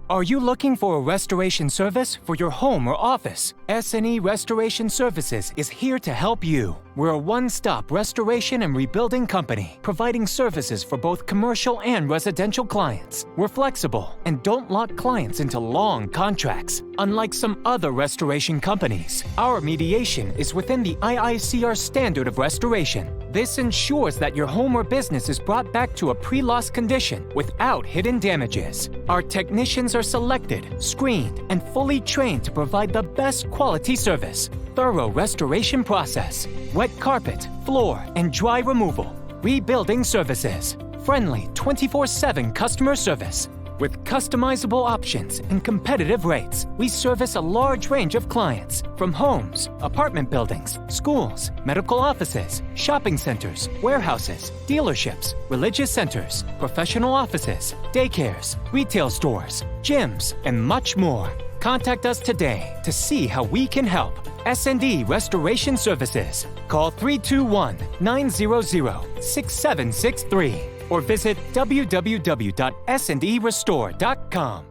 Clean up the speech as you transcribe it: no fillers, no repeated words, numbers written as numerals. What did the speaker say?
Are you looking for a restoration service for your home or office? S&E Restoration Services is here to help you. We're a one-stop restoration and rebuilding company, providing services for both commercial and residential clients. We're flexible and don't lock clients into long contracts. Unlike some other restoration companies, our mediation is within the IICR standard of restoration. This ensures that your home or business is brought back to a pre-loss condition without hidden damages. Our technicians are selected, screened, and fully trained to provide the best quality service. Thorough restoration process, wet carpet, floor, and dry removal, rebuilding services, friendly 24/7 customer service. With customizable options and competitive rates, we service a large range of clients, from homes, apartment buildings, schools, medical offices, shopping centers, warehouses, dealerships, religious centers, professional offices, daycares, retail stores, gyms, and much more. Contact us today to see how we can help. S&E Restoration Services. Call 321-900-6763 or visit www.sandrestore.com.